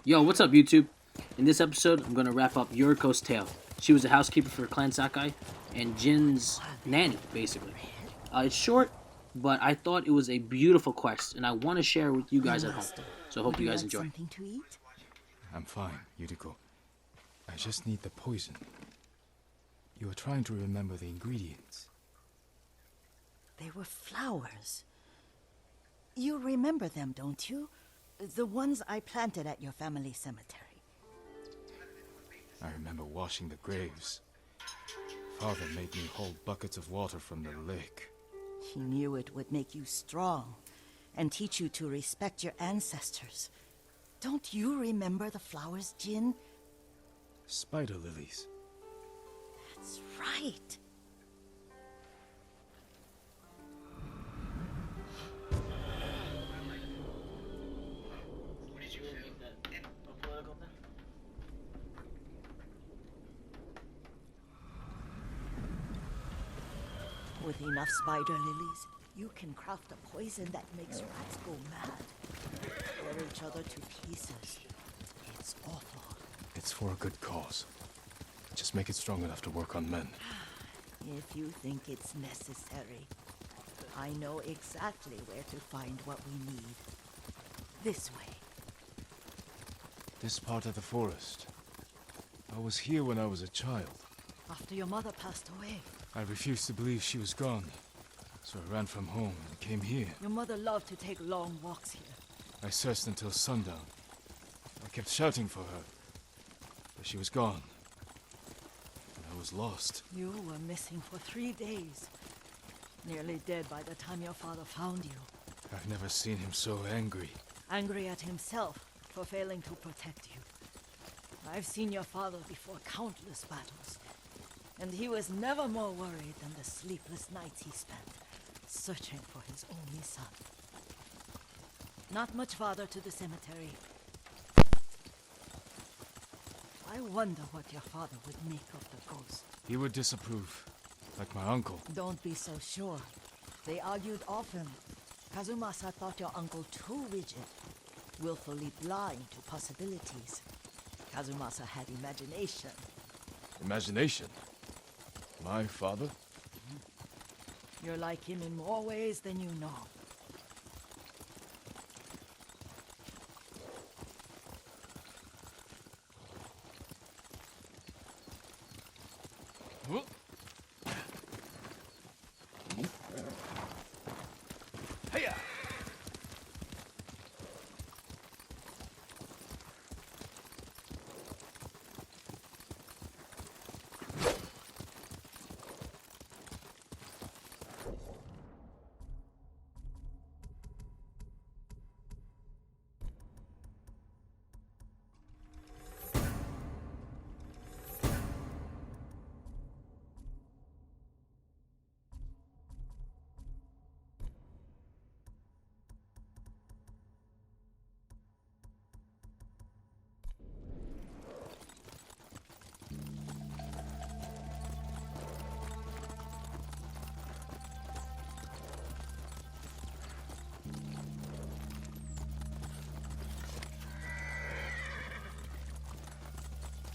Yo, what's up, YouTube? In this episode, I'm gonna wrap up Yuriko's tale. She was a housekeeper for Clan Sakai and Jin's nanny, basically. It's short, but I thought it was a beautiful quest, and I want to share with you guys at home. So I hope you guys enjoy. Something to eat? I'm fine, Yuriko. I just need the poison. You are trying to remember the ingredients. They were flowers. You remember them, don't you? The ones I planted at your family cemetery. I remember washing the graves. Father made me hold buckets of water from the lake. He knew it would make you strong and teach you to respect your ancestors. Don't you remember the flowers, Jin? Spider lilies. That's right. With enough spider lilies, you can craft a poison that makes rats go mad. Tear each other to pieces. It's awful. It's for a good cause. Just make it strong enough to work on men. If you think it's necessary, I know exactly where to find what we need. This way. This part of the forest. I was here when I was a child. After your mother passed away. I refused to believe she was gone. So I ran from home and came here. Your mother loved to take long walks here. I searched until sundown. I kept shouting for her. But she was gone. And I was lost. You were missing for 3 days. Nearly dead by the time your father found you. I've never seen him so angry. Angry at himself for failing to protect you. I've seen your father before countless battles. And he was never more worried than the sleepless nights he spent searching for his only son. Not much farther to the cemetery. I wonder what your father would make of the ghost. He would disapprove, like my uncle. Don't be so sure. They argued often. Kazumasa thought your uncle too rigid, willfully blind to possibilities. Kazumasa had imagination. Imagination? My father? You're like him in more ways than you know.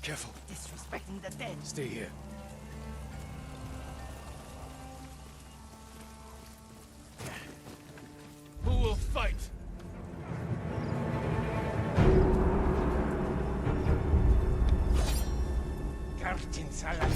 Careful. Disrespecting the dead. Stay here. Who will fight? Captain Salah.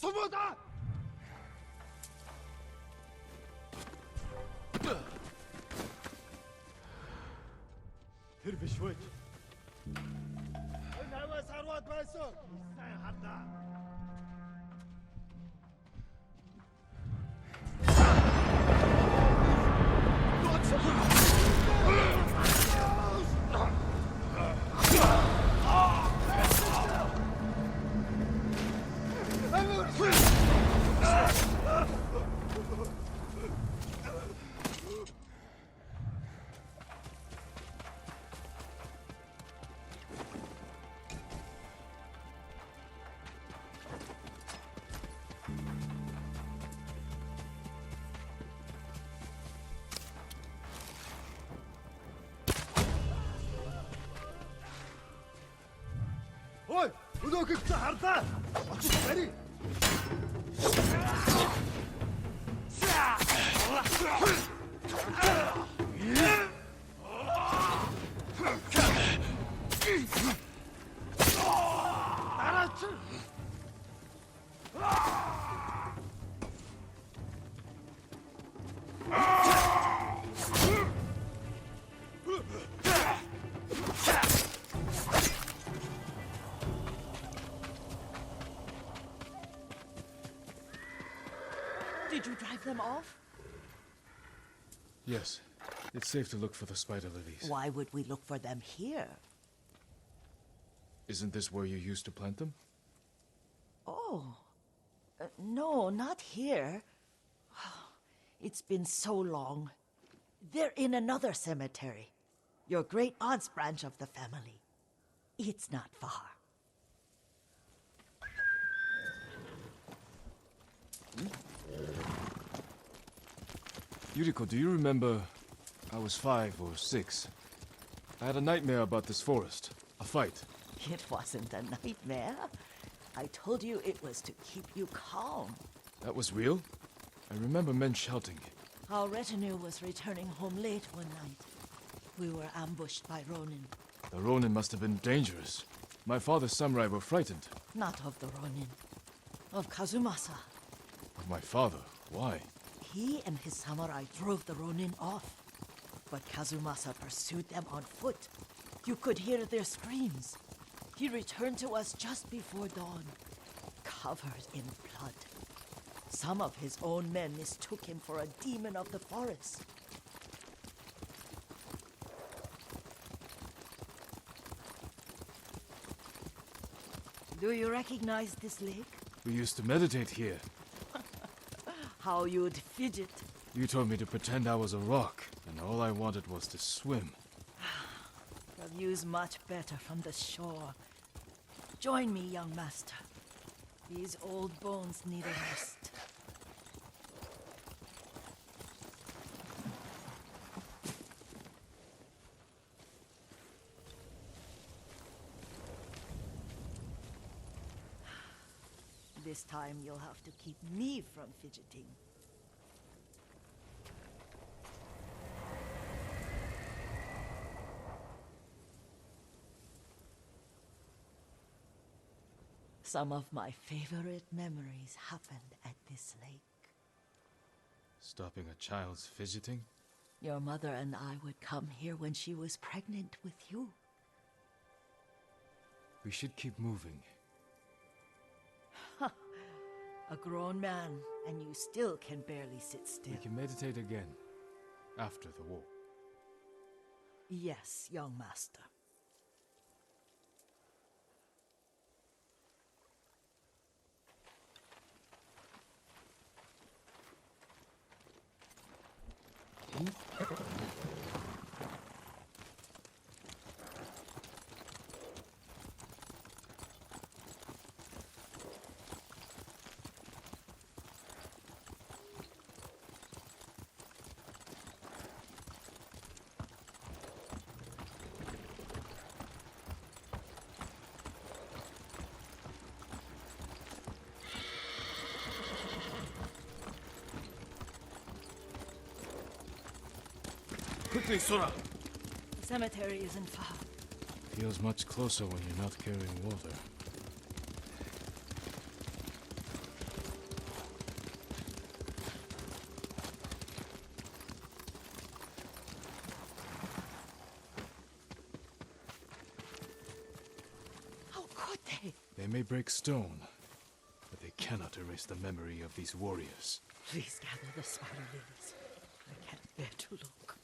숨어다! تربي شوي الهوا ثروات باسو حتى Ой, өдөөгөө хардаа. Очиж барь. Дараач. Did you drive them off? Yes. It's safe to look for the spider lilies. Why would we look for them here? Isn't this where you used to plant them? Oh. No, not here. It's been so long. They're in another cemetery. Your great-aunt's branch of the family. It's not far. Yuriko, do you remember? I was 5 or 6. I had a nightmare about this forest. A fight. It wasn't a nightmare. I told you it was to keep you calm. That was real? I remember men shouting. Our retinue was returning home late one night. We were ambushed by Ronin. The Ronin must have been dangerous. My father's samurai were frightened. Not of the Ronin. Of Kazumasa. Of my father? Why? He and his samurai drove the Ronin off. But Kazumasa pursued them on foot. You could hear their screams. He returned to us just before dawn, covered in blood. Some of his own men mistook him for a demon of the forest. Do you recognize this lake? We used to meditate here. How you'd fidget. You told me to pretend I was a rock, and all I wanted was to swim. The view's much better from the shore. Join me, young master. These old bones need a rest. This time you'll have to keep me from fidgeting. Some of my favorite memories happened at this lake. Stopping a child's fidgeting? Your mother and I would come here when she was pregnant with you. We should keep moving. A grown man, and you still can barely sit still. We can meditate again, after the war. Yes, young master. Quickly, Sora! The cemetery isn't far. Feels much closer when you're not carrying water. may break stone, but they cannot erase the memory of these warriors. Please gather the spider lilies. I can't bear to look.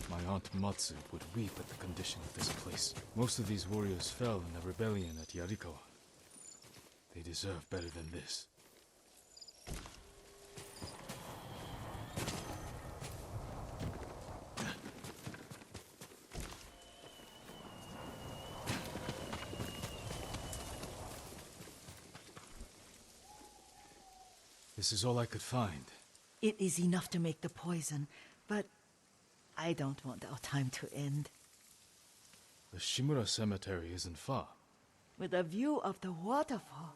My aunt Matsu would weep at the condition of this place. Most of these warriors fell in the rebellion at Yuriko. They deserve better than this. This is all I could find. It is enough to make the poison, but I don't want our time to end. The Shimura Cemetery isn't far. With a view of the waterfall.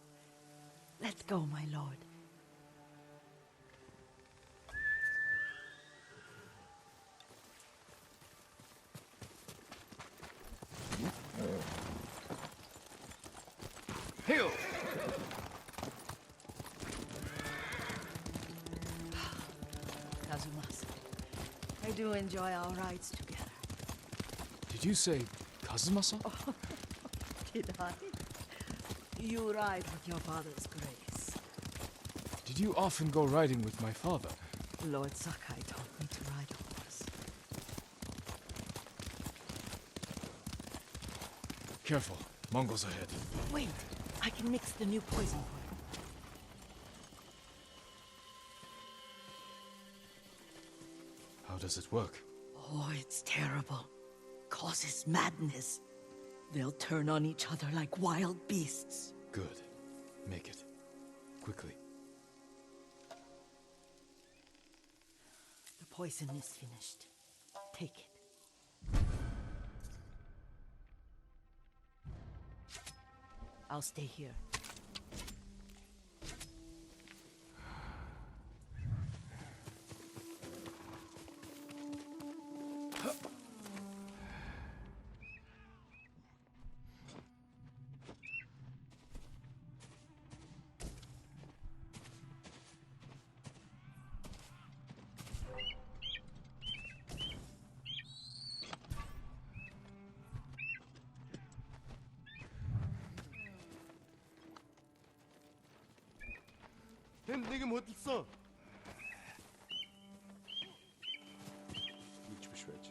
Let's go, my lord. Hail! Kazumasa, I do enjoy our rides together. Did you say Kazumasa? Did I? You ride with your father's grace. Did you often go riding with my father? Lord Sakai taught me to ride a horse. Careful, Mongols ahead. Wait, I can mix the new poison for you. How does it work? Oh, it's terrible. Causes madness. They'll turn on each other like wild beasts. Good. Make it. Quickly. The poison is finished. Take it. I'll stay here. Тэнд нэг юм хөдөлсөн. Ийч биш байж.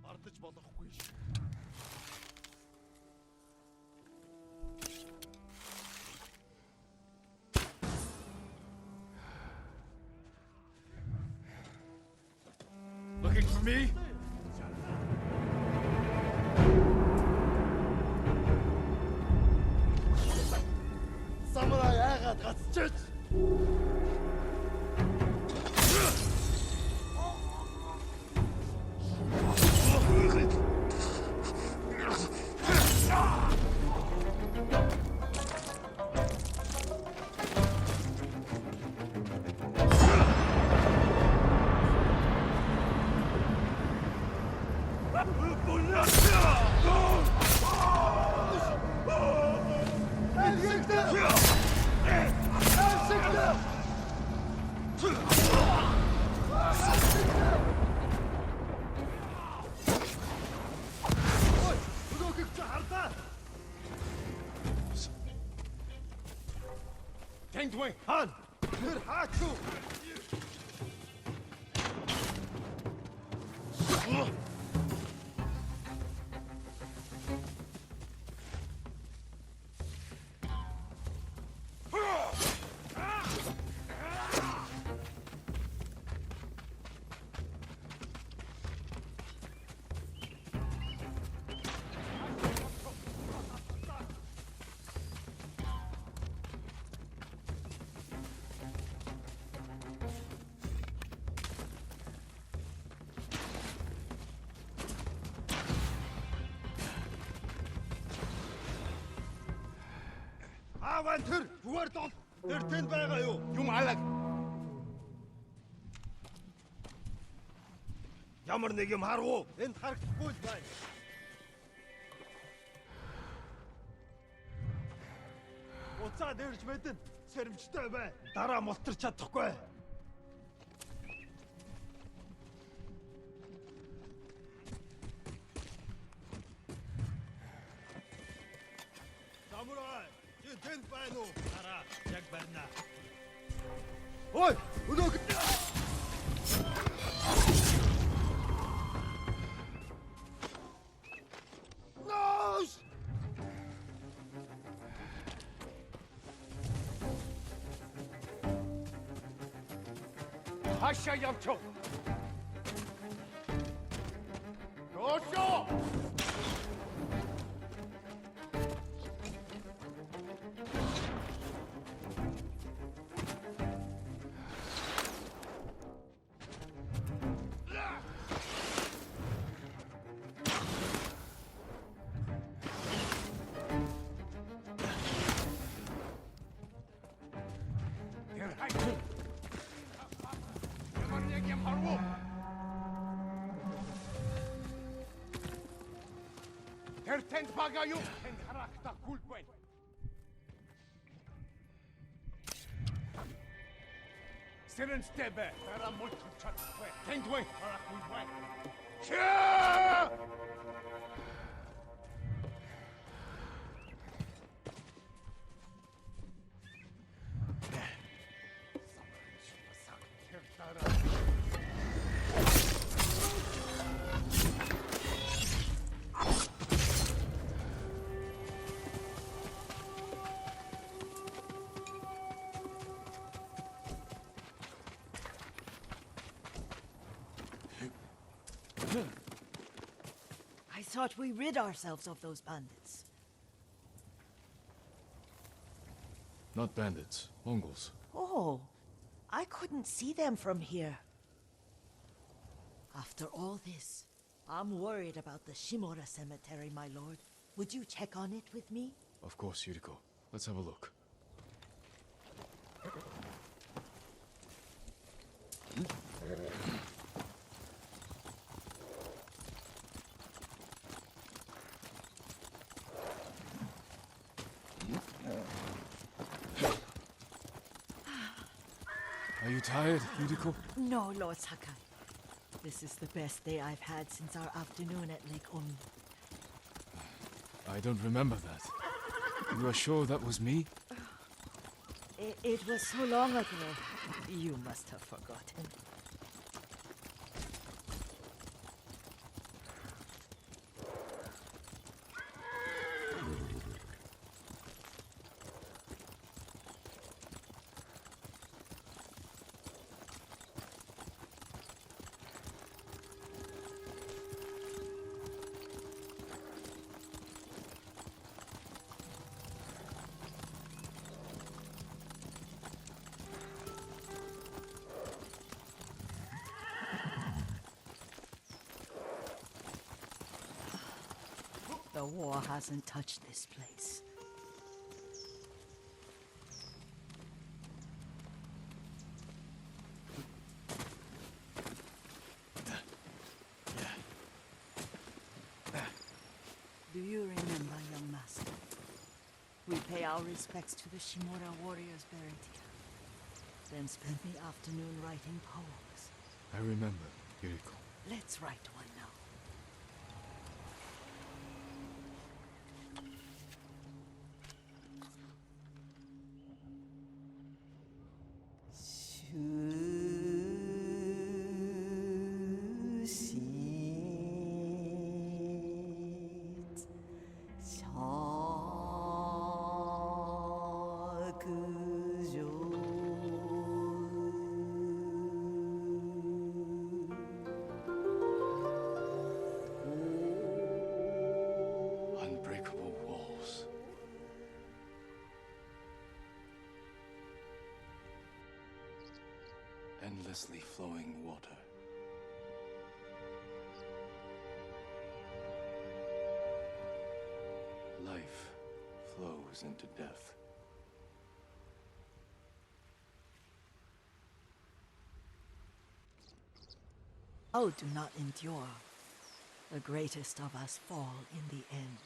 Ардаж болохгүй ш. Looking for me? Самурай яагаад гацчихэж? Тэнгуэн! Хан! Тэр хаач юу? Яаван тэр зүгээр дол. Тэр тэнд байгаа юу? Юм алаг. Ямар нэг юм харгуу. Энд харагдахгүй л байна. Уцаа дэрж мэдэн. Сэрэмжтэй бай. Дараа мултарч чадахгүй. Самурай, чи тэнд байна уу? Дараа яг байна. Ой, өнөг. Нос! Хаашаа явчих. Гошо! Тэр хайх. Ямар нэг юм харгуу. Тэр тэнд байгаа юу? Тэнд харагдахгүй байна. Сэрэнжтэй бай. Дараа мултарч чадахгүй. Тэнд бай. Харахгүй байна. Чаа! I thought we rid ourselves of those bandits. Not bandits, Mongols. Oh, I couldn't see them from here. After all this, I'm worried about the Shimura cemetery, my lord. Would you check on it with me? Of course, Yuriko. Let's have a look. Are you tired, Yuriko? No, Lord Sakai. This is the best day I've had since our afternoon at Lake Omi. I don't remember that. You are sure that was me? It was so long ago. You must have forgotten. The war hasn't touched this place. Do you remember, young master? We pay our respects to the Shimura warriors buried here, then spend the afternoon writing poems. I remember, Yuriko. Let's write one now. Unbreakable walls. Endlessly flowing water. Life flows into death. proud do not endure, the greatest of us fall in the end.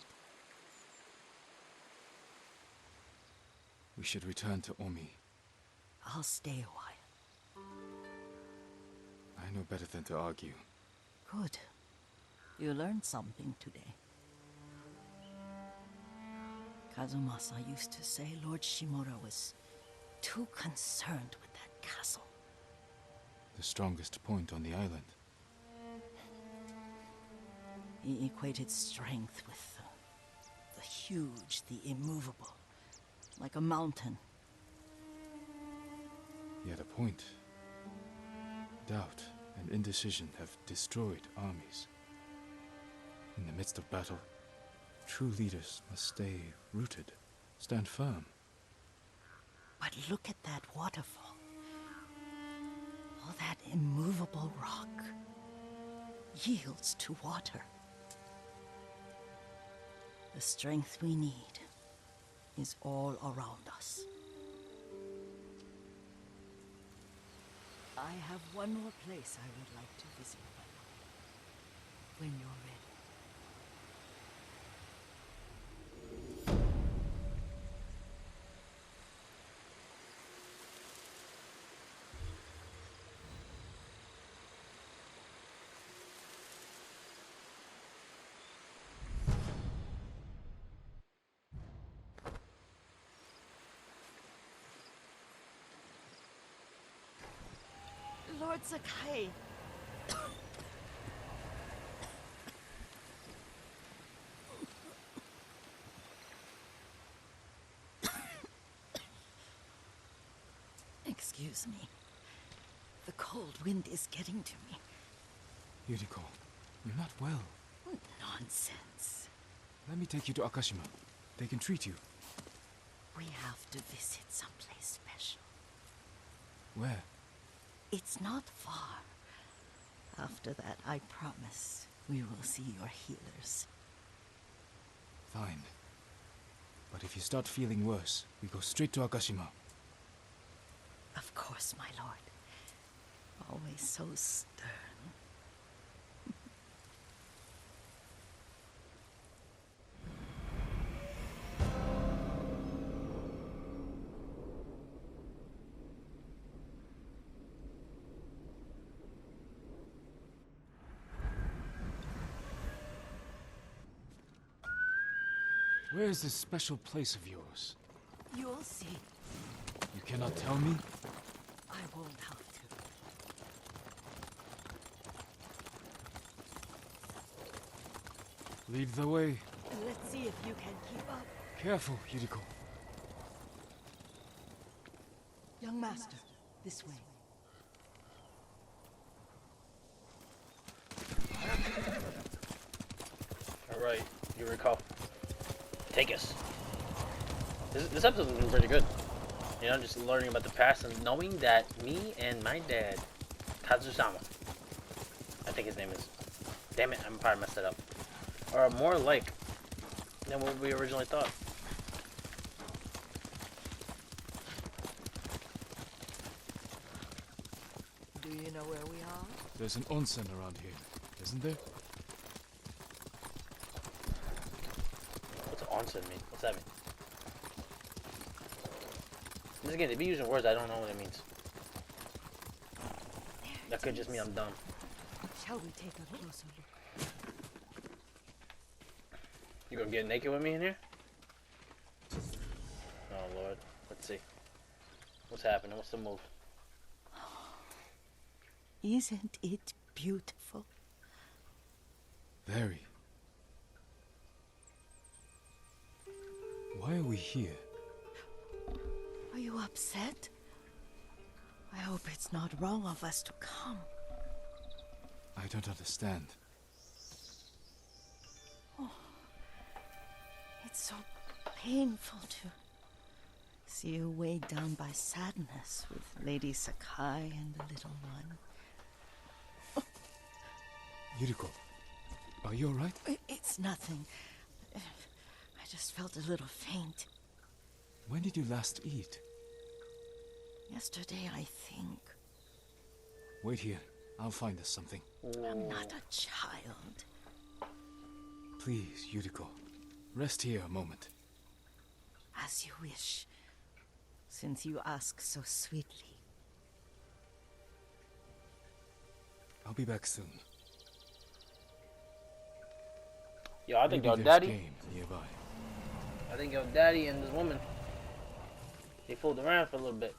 We should return to Omi. I'll stay a while. I know better than to argue. Good. You learned something today. Kazumasa used to say Lord Shimura was too concerned with that castle. The strongest point on the island. He equated strength with the huge, the immovable, like a mountain. Yet a point. Doubt and indecision have destroyed armies. In the midst of battle, true leaders must stay rooted, stand firm. But look at that waterfall. All that immovable rock yields to water. The strength we need is all around us. I have one more place I would like to visit, when you're ready. Lord Sakai. Excuse me. The cold wind is getting to me. Yuriko, you're not well. Nonsense. Let me take you to Akashima. They can treat you. We have to visit someplace special. Where? It's not far. After that, I promise we will see your healers. Fine. But if you start feeling worse, we go straight to Akashima. Of course, my lord. Always so stern. Where is this special place of yours? You'll see. You cannot tell me? I won't have to. Lead the way. Let's see if you can keep up. Careful, Yuriko. Young master, this way. Alright, Yuriko. Take us. This episode's been pretty good. You know, just learning about the past and knowing that me and my dad, Kazusama, I think his name is, damn it, I'm probably messed it up, are more alike than what we originally thought. Do you know where we are? There's an onsen around here, isn't there? What's onsen mean? What's that mean? This again, they be using words I don't know what it means. That could just mean I'm dumb. Shall we take a closer look? You gonna get naked with me in here? Oh Lord, let's see. What's happening? What's the move? Isn't it beautiful? Very. Why are we here? Are you upset? I hope it's not wrong of us to come. I don't understand. It's so painful to see you weighed down by sadness with Lady Sakai and the little one. Yuriko, are you alright? It's nothing. I just felt a little faint. When did you last eat? Yesterday, I think. Wait here. I'll find us something. I'm not a child. Please, Yuriko. Rest here a moment. As you wish, since you ask so sweetly. I'll be back soon. Yo, I think Maybe your there's daddy. game nearby. I think your daddy and this woman, they fooled around for a little bit.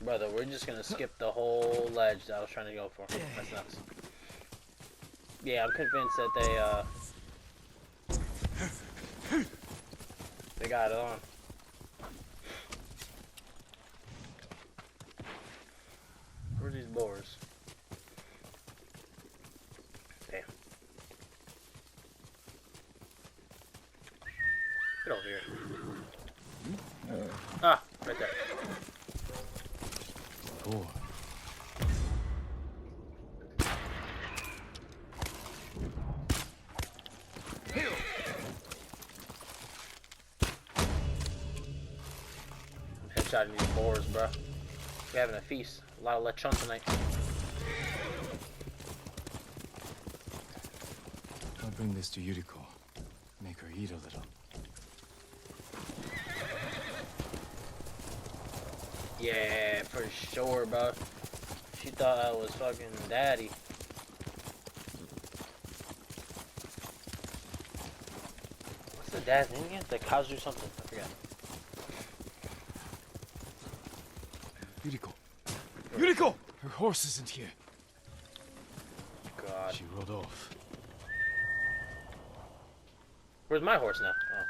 Brother, we're just gonna skip the whole ledge that I was trying to go for. That's nuts. Yeah, I'm convinced that they got it on. Where's these boars? Damn. Get over here. Ah, right there. Four. I'm headshotting these boars, bro. We're having a feast. A lot of lechon tonight. I'll bring this to Yuriko. Make her eat a little. Yeah, for sure, bro. She thought I was fucking daddy. What's the dad's name again? The Kazu something. I forgot. Yuriko! Yuriko! Her horse isn't here. God. She rode off. Where's my horse now? Oh.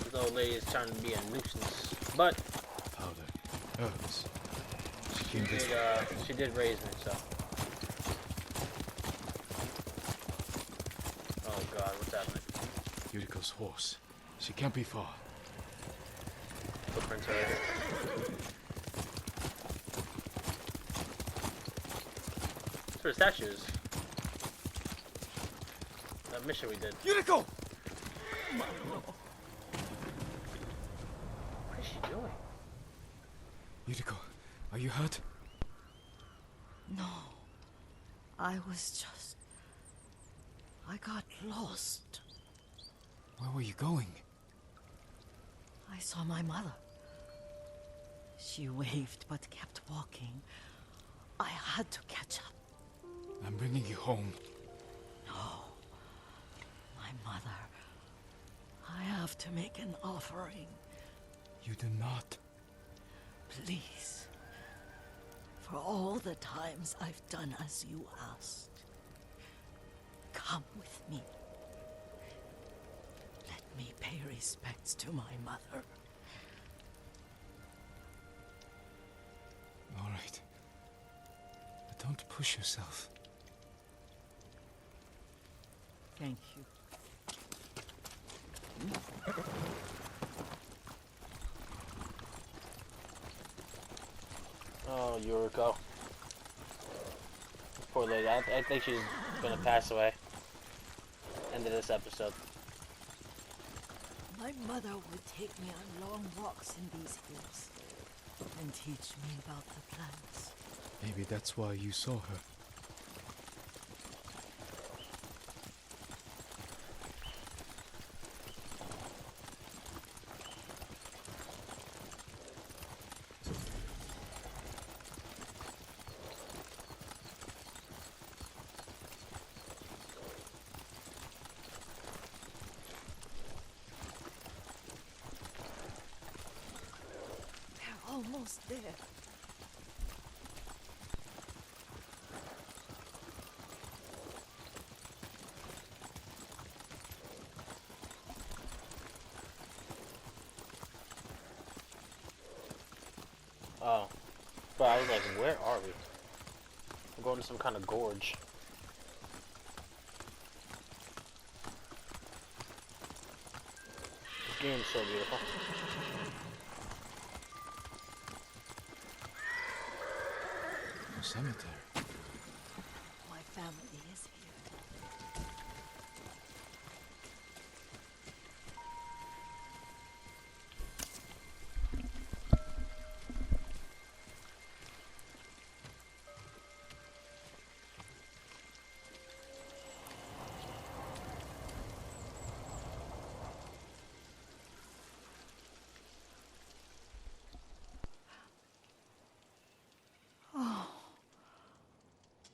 This old lady is trying to be a nuisance. But Powder. Herbs. She came this way. she did raise me, so. Oh God, what's happening? Yuriko's horse. She can't be far. Footprints right here. That's where the statue is. That mission we did. Yuriko! What is she doing? Yuriko, are you hurt? No. I got lost. Where were you going? I saw my mother. She waved but kept walking. I had to catch up. I'm bringing you home. No. My mother. I have to make an offering. You do not. Please. For all the times I've done as you asked. Come with me. Let me pay respects to my mother. All right. But don't push yourself. Thank you. Oh, Yuriko. Poor lady. I think she's gonna pass away. End of this episode. My mother would take me on long walks in these hills and teach me about the plants. Maybe that's why you saw her. They're almost there. Oh. But I was like, where are we? We're going to some kind of gorge. game's so beautiful. A cemetery. My family is here.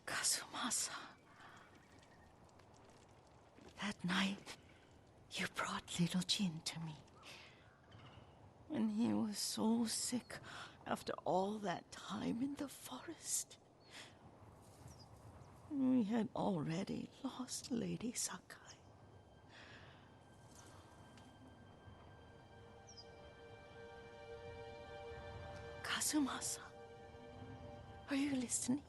Kazumasa. That night, you brought little Jin to me. When he was so sick after all that time in the forest. We had already lost Lady Sakai. Kazumasa, are you listening?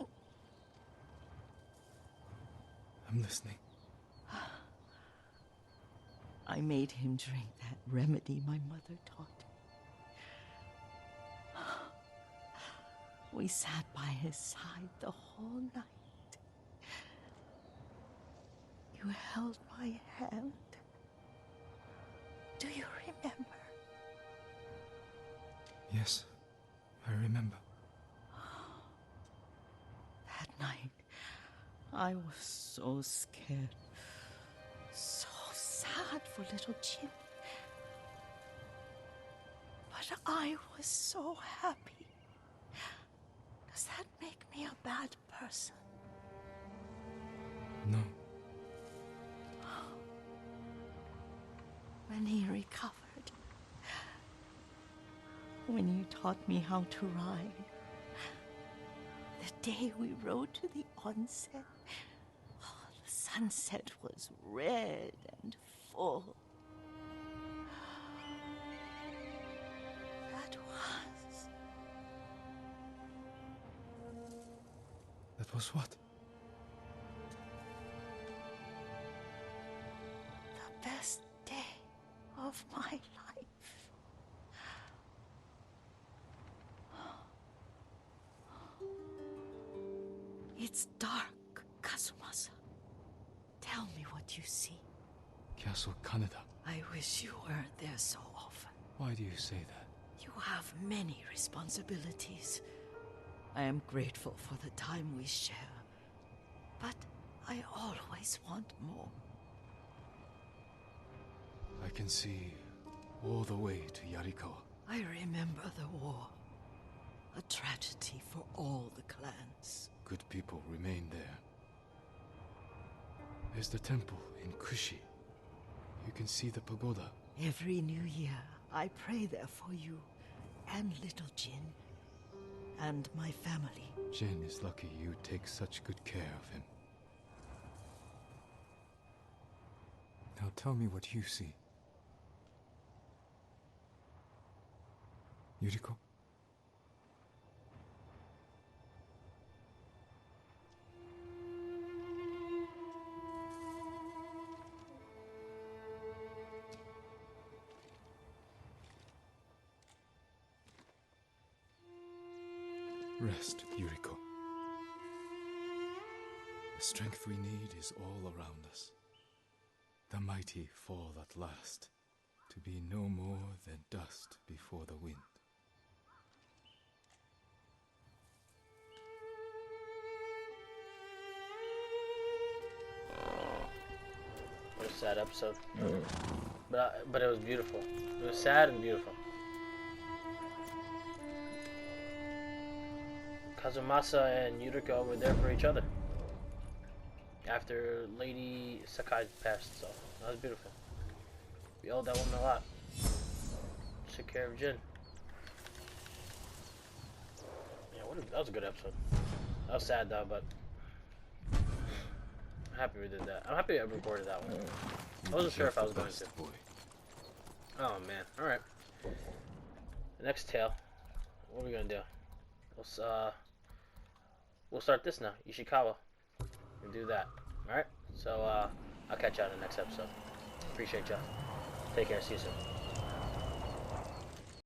I'm listening. I made him drink that remedy my mother taught me. We sat by his side the whole night. You held my hand. Do you remember? Yes, I remember. That night, I was so scared. So sad for little Jin. But I was so happy. Does that make me a bad person? No. When he recovered, when you taught me how to ride, the day we rode to the onsen, the sunset was red and full. That was what? The best day of my life. It's dark, Kazumasa. Tell me what you see. Castle Kaneda. I wish you weren't there so often. Why do you say that? You have many responsibilities. I am grateful for the time we share, but I always want more. I can see all the way to Yuriko. I remember the war. A tragedy for all the clans. Good people remain there. There's the temple in Kushi. You can see the pagoda. Every new year, I pray there for you and little Jin and my family. Jin is lucky you take such good care of him. Now tell me what you see. Yuriko? Rest, Yuriko. The strength we need is all around us. The mighty fall at last, to be no more than dust before the wind. What a sad episode. But it was beautiful. It was sad and beautiful. Kazumasa and Yuriko were there for each other after Lady Sakai passed, so that was beautiful. We owed that woman a lot. Took care of Jin. Yeah, that was a good episode. That was sad though, but I'm happy we did that. I'm happy I recorded that one. I wasn't sure if I was going to. Boy. Oh man, alright. The next tale. What are we gonna do? We'll start this now. Ishikawa. We'll do that. Alright? So, I'll catch you on the next episode. Appreciate y'all. Take care. See you soon.